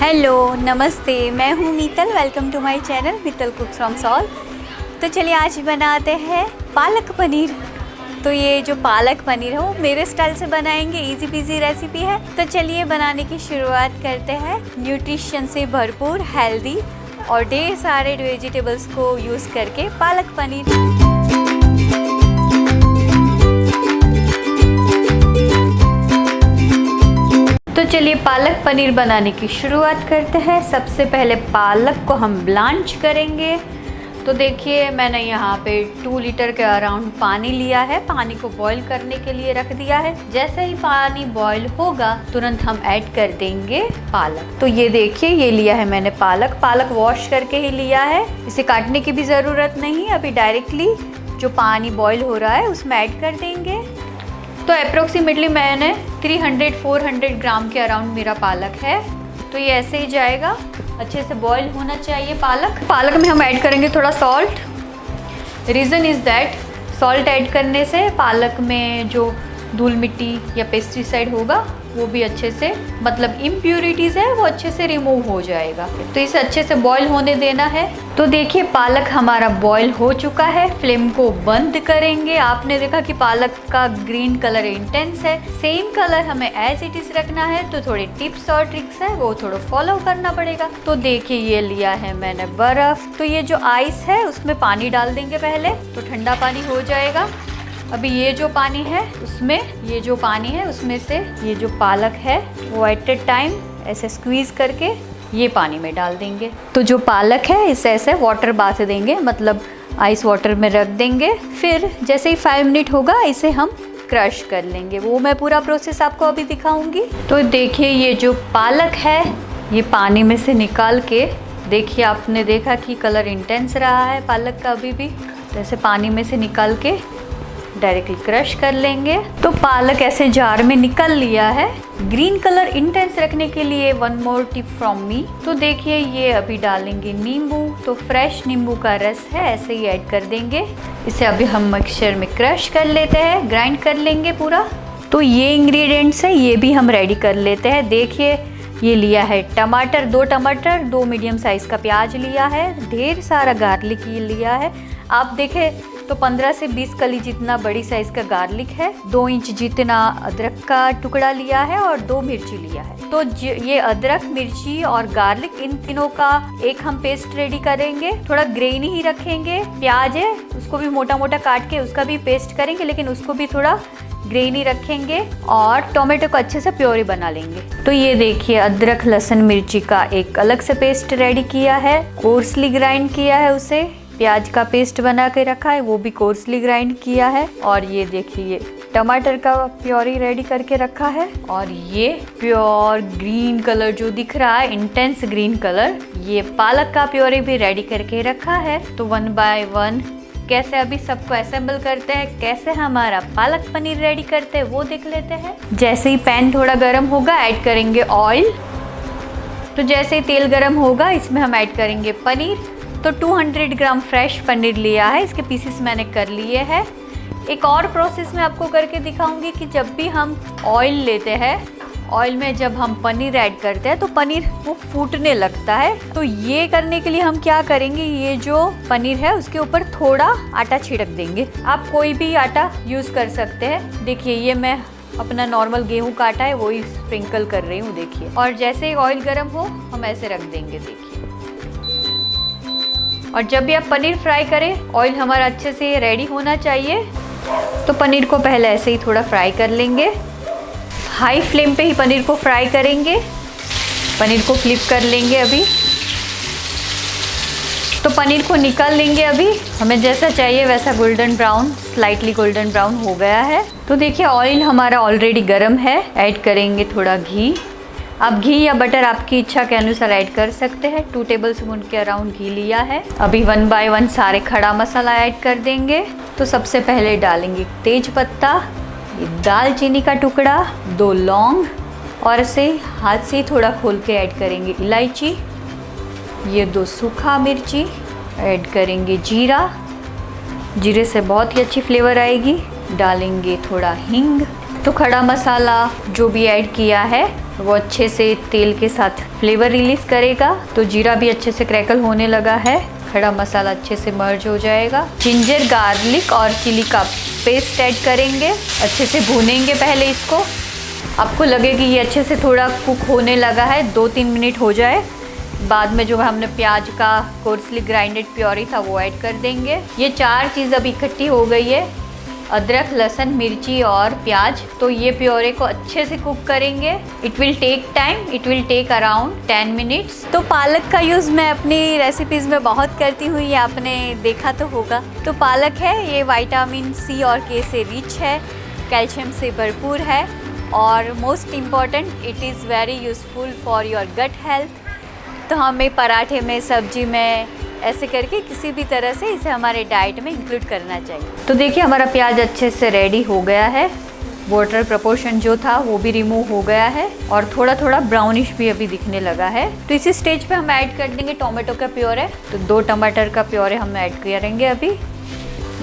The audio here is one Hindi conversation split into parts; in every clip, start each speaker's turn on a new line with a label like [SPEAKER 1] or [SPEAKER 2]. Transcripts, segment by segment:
[SPEAKER 1] हेलो नमस्ते, मैं हूँ Meetal. Welcome to my channel Meetal cook from Seoul. तो चलिए आज बनाते हैं पालक पनीर। तो ये जो पालक पनीर है वो मेरे स्टाइल से बनाएंगे, इजी पीजी रेसिपी है। तो चलिए बनाने की शुरुआत करते हैं। न्यूट्रिशन से भरपूर, हेल्दी और ढेर सारे वेजिटेबल्स को यूज़ करके पालक पनीर। तो चलिए पालक पनीर बनाने की शुरुआत करते हैं। सबसे पहले पालक को हम ब्लांच करेंगे। तो देखिए मैंने यहाँ पे 2 लीटर के अराउंड पानी लिया है। पानी को बॉईल करने के लिए रख दिया है। जैसे ही पानी बॉईल होगा तुरंत हम ऐड कर देंगे पालक। तो ये देखिए ये लिया है मैंने पालक वॉश करके ही लिया है। इसे काटने की भी ज़रूरत नहीं, अभी डायरेक्टली जो पानी बॉईल हो रहा है उसमें ऐड कर देंगे। तो अप्रोक्सीमेटली मैंने 300-400 ग्राम के अराउंड मेरा पालक है। तो ये ऐसे ही जाएगा, अच्छे से बॉईल होना चाहिए पालक में हम ऐड करेंगे थोड़ा salt. Reason is that salt add करने से पालक में जो धूल मिट्टी या पेस्टिसाइड होगा वो भी अच्छे से, मतलब इम्प्यूरिटीज़ है वो अच्छे से रिमूव हो जाएगा। तो इसे अच्छे से बॉईल होने देना है। तो देखिए पालक हमारा बॉईल हो चुका है। फ्लेम को बंद करेंगे। आपने देखा कि पालक का ग्रीन कलर इंटेंस है, सेम कलर हमें एज इट इज रखना है। तो थोड़े टिप्स और ट्रिक्स है वो थोड़ा फॉलो करना पड़ेगा। तो देखिए ये लिया है मैंने बर्फ़। तो ये जो आइस है उसमें पानी डाल देंगे पहले, तो ठंडा पानी हो जाएगा। अभी ये जो पानी है उसमें से ये जो पालक है वो एट ए टाइम ऐसे स्क्वीज़ करके ये पानी में डाल देंगे। तो जो पालक है इसे ऐसे वाटर बाथ देंगे, मतलब आइस वाटर में रख देंगे। फिर जैसे ही 5 मिनट होगा इसे हम क्रश कर लेंगे। वो मैं पूरा प्रोसेस आपको अभी दिखाऊंगी। तो देखिए ये जो पालक है ये पानी में से निकाल के, देखिए आपने देखा कि कलर इंटेंस रहा है पालक का अभी भी। तो ऐसे पानी में से निकाल के डायरेक्टली क्रश कर लेंगे। तो पालक ऐसे जार में निकल लिया है। ग्रीन कलर इंटेंस रखने के लिए one more tip from me. तो देखिए ये अभी डालेंगे नींबू। तो फ्रेश नींबू का रस है, ऐसे ही ऐड कर देंगे। इसे अभी हम मिक्सचर में क्रश कर लेते हैं, ग्राइंड कर लेंगे पूरा। तो ये इंग्रेडिएंट्स है ये भी हम रेडी कर लेते हैं। देखिए ये लिया है टमाटर, 2 टमाटर, 2 मीडियम साइज़ का प्याज लिया है, ढेर सारा गार्लिक ये लिया है। आप देखें तो 15 से 20 कली जितना बड़ी साइज़ का गार्लिक है। 2 इंच जितना अदरक का टुकड़ा लिया है और 2 मिर्ची लिया है। तो ये अदरक, मिर्ची और गार्लिक इन तीनों का एक हम पेस्ट रेडी करेंगे। थोड़ा ग्रेनी ही रखेंगे। प्याज है उसको भी मोटा मोटा काट के उसका भी पेस्ट करेंगे, लेकिन उसको भी थोड़ा ग्रेनी रखेंगे। और टोमेटो को अच्छे से प्योरी बना लेंगे। तो ये देखिए अदरक, लहसुन, मिर्ची का एक अलग से पेस्ट रेडी किया है, कोर्सली ग्राइंड किया है उसे। प्याज का पेस्ट बना के रखा है वो भी कोर्सली ग्राइंड किया है। और ये देखिए टमाटर का प्योरी रेडी करके रखा है। और ये प्योर ग्रीन कलर जो दिख रहा है, इंटेंस ग्रीन कलर, ये पालक का प्योरी भी रेडी करके रखा है। तो 1 बाय 1 कैसे अभी सबको असेंबल करते हैं, कैसे हमारा पालक पनीर रेडी करते हैं वो देख लेते हैं। जैसे ही पैन थोड़ा गर्म होगा ऐड करेंगे ऑयल। तो जैसे ही तेल गर्म होगा इसमें हम ऐड करेंगे पनीर। तो 200 ग्राम फ्रेश पनीर लिया है, इसके पीसेस मैंने कर लिए हैं। एक और प्रोसेस मैं आपको करके दिखाऊंगी कि जब भी हम ऑयल लेते हैं, ऑयल में जब हम पनीर ऐड करते हैं तो पनीर वो फूटने लगता है। तो ये करने के लिए हम क्या करेंगे, ये जो पनीर है उसके ऊपर थोड़ा आटा छिड़क देंगे। आप कोई भी आटा यूज़ कर सकते हैं। देखिए ये मैं अपना नॉर्मल गेहूं का आटा है वो ही स्प्रिंकल कर रही हूँ, देखिए। और जैसे ही ऑयल गर्म हो हम ऐसे रख देंगे, देखिए। और जब भी आप पनीर फ्राई करें ऑयल हमारा अच्छे से रेडी होना चाहिए। तो पनीर को पहले ऐसे ही थोड़ा फ्राई कर लेंगे। हाई फ्लेम पे ही पनीर को फ्राई करेंगे। पनीर को फ्लिप कर लेंगे अभी। तो पनीर को निकाल लेंगे अभी। हमें जैसा चाहिए वैसा golden brown, slightly golden brown हो गया है। तो देखिए ऑयल हमारा ऑलरेडी गर्म है। ऐड करेंगे थोड़ा घी। आप घी या बटर आपकी इच्छा के अनुसार ऐड कर सकते हैं। 2 टेबलस्पून के अराउंड घी लिया है। अभी 1 बाय 1 सारे खड़ा मसाला ऐड कर देंगे। तो सबसे पहले डालेंगे तेज पत्ता, दालचीनी का टुकड़ा, 2 लौंग और इसे हाथ से थोड़ा खोल के ऐड करेंगे इलायची, ये 2 सूखा मिर्ची, ऐड करेंगे जीरा। जीरे से बहुत ही अच्छी फ्लेवर आएगी। डालेंगे थोड़ा हींग। तो खड़ा मसाला जो भी ऐड किया है वो अच्छे से तेल के साथ फ्लेवर रिलीज़ करेगा। तो जीरा भी अच्छे से क्रैकल होने लगा है, खड़ा मसाला अच्छे से मर्ज हो जाएगा। जिंजर, गार्लिक और चिली का पेस्ट ऐड करेंगे, अच्छे से भूनेंगे पहले इसको। आपको लगे कि ये अच्छे से थोड़ा कुक होने लगा है, 2-3 मिनट हो जाए, बाद में जो हमने प्याज का कोर्सली ग्राइंडेड प्योरी था वो ऐड कर देंगे। ये 4 चीज़ अब इकट्ठी हो गई है, अदरक, लहसुन, मिर्ची और प्याज। तो ये प्योरे को अच्छे से कुक करेंगे। It will take time, it will take around 10 minutes. तो पालक का यूज़ मैं अपनी रेसिपीज़ में बहुत करती हूँ, ये आपने देखा तो होगा। तो पालक है, ये विटामिन सी और के से रिच है, कैल्शियम से भरपूर है और most important it is very useful for your gut health. तो हमें पराठे में, सब्जी में, ऐसे करके किसी भी तरह से इसे हमारे डाइट में इंक्लूड करना चाहिए। तो देखिए हमारा प्याज अच्छे से रेडी हो गया है, वाटर प्रोपोर्शन जो था वो भी रिमूव हो गया है और थोड़ा थोड़ा ब्राउनिश भी अभी दिखने लगा है। तो इसी स्टेज पे हम ऐड कर देंगे टोमेटो का प्योरे। तो 2 टमाटर का प्योरे हम ऐड करेंगे अभी,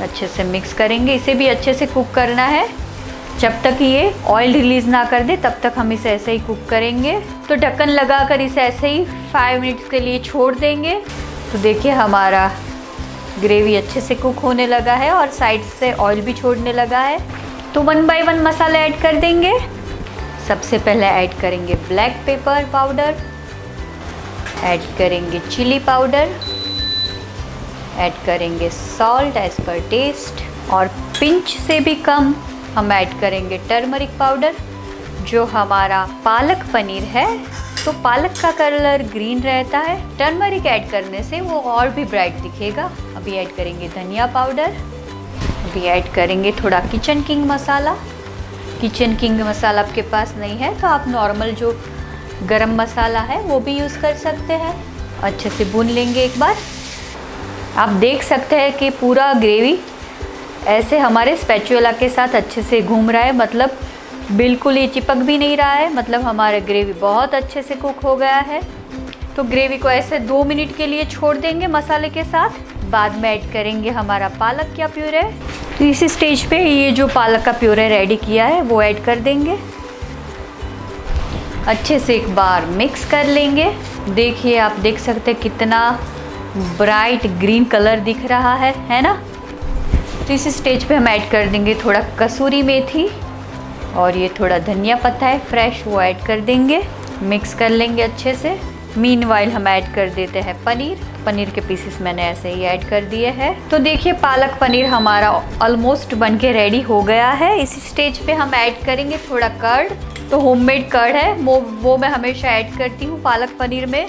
[SPEAKER 1] अच्छे से मिक्स करेंगे। इसे भी अच्छे से कुक करना है, जब तक ये ऑयल रिलीज़ ना कर दे तब तक हम इसे ऐसे ही कुक करेंगे। तो ढक्कन लगाकर इसे ऐसे ही 5 मिनट्स के लिए छोड़ देंगे। तो देखिए हमारा ग्रेवी अच्छे से कुक होने लगा है और साइड से ऑयल भी छोड़ने लगा है। तो 1 बाय 1 मसाले ऐड कर देंगे। सबसे पहले ऐड करेंगे ब्लैक पेपर पाउडर, ऐड करेंगे चिली पाउडर, ऐड करेंगे सॉल्ट एज पर टेस्ट और पिंच से भी कम हम ऐड करेंगे टर्मरिक पाउडर। जो हमारा पालक पनीर है तो पालक का कलर ग्रीन रहता है, टर्मरिक ऐड करने से वो और भी ब्राइट दिखेगा। अभी ऐड करेंगे धनिया पाउडर, अभी ऐड करेंगे थोड़ा किचन किंग मसाला। किचन किंग मसाला आपके पास नहीं है तो आप नॉर्मल जो गरम मसाला है वो भी यूज़ कर सकते हैं। अच्छे से भून लेंगे एक बार। आप देख सकते हैं कि पूरा ग्रेवी ऐसे हमारे स्पैचुला के साथ अच्छे से घूम रहा है, मतलब बिल्कुल ये चिपक भी नहीं रहा है, मतलब हमारा ग्रेवी बहुत अच्छे से कुक हो गया है। तो ग्रेवी को ऐसे 2 मिनट के लिए छोड़ देंगे मसाले के साथ, बाद में ऐड करेंगे हमारा पालक का प्यूरे। तो इसी स्टेज पे ये जो पालक का प्यूरे रेडी किया है वो ऐड कर देंगे, अच्छे से एक बार मिक्स कर लेंगे। देखिए आप देख सकते हैं कितना ब्राइट ग्रीन कलर दिख रहा है ना। तो इस स्टेज पे हम ऐड कर देंगे थोड़ा कसूरी मेथी और ये थोड़ा धनिया पत्ता है फ्रेश, वो ऐड कर देंगे, मिक्स कर लेंगे अच्छे से। मीनवाइल हम ऐड कर देते हैं पनीर के पीसेस मैंने ऐसे ही ऐड कर दिए हैं। तो देखिए पालक पनीर हमारा ऑलमोस्ट बन के रेडी हो गया है। इसी स्टेज पे हम ऐड करेंगे थोड़ा कर्ड। तो होममेड कर्ड है वो मैं हमेशा ऐड करती हूँ पालक पनीर में।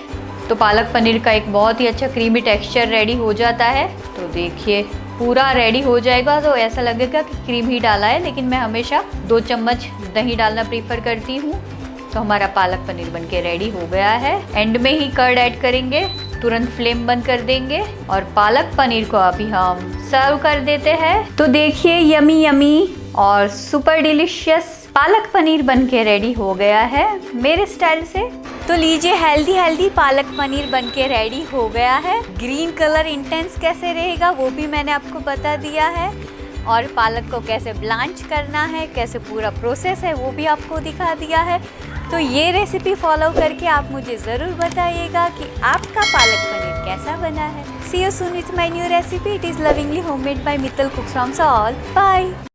[SPEAKER 1] तो पालक पनीर का एक बहुत ही अच्छा क्रीमी टेक्सचर रेडी हो जाता है। तो देखिए पूरा रेडी हो जाएगा तो ऐसा लगेगा कि क्रीम ही डाला है, लेकिन मैं हमेशा 2 चम्मच दही डालना प्रीफर करती हूँ। तो हमारा पालक पनीर बनके रेडी हो गया है। एंड में ही कर्ड ऐड करेंगे, तुरंत फ्लेम बंद कर देंगे और पालक पनीर को अभी हम सर्व कर देते हैं। तो देखिए यमी यमी और सुपर डिलीशियस पालक पनीर बनके रेडी हो गया है मेरे स्टाइल से। तो लीजिए हेल्दी पालक पनीर बनके रेडी हो गया है। ग्रीन कलर इंटेंस कैसे रहेगा वो भी मैंने आपको बता दिया है और पालक को कैसे ब्लांच करना है, कैसे पूरा प्रोसेस है वो भी आपको दिखा दिया है। तो ये रेसिपी फॉलो करके आप मुझे ज़रूर बताइएगा कि आपका पालक पनीर कैसा बना है। See you soon with my new recipe. It is lovingly homemade by Mittal Cooks from Saul. Bye.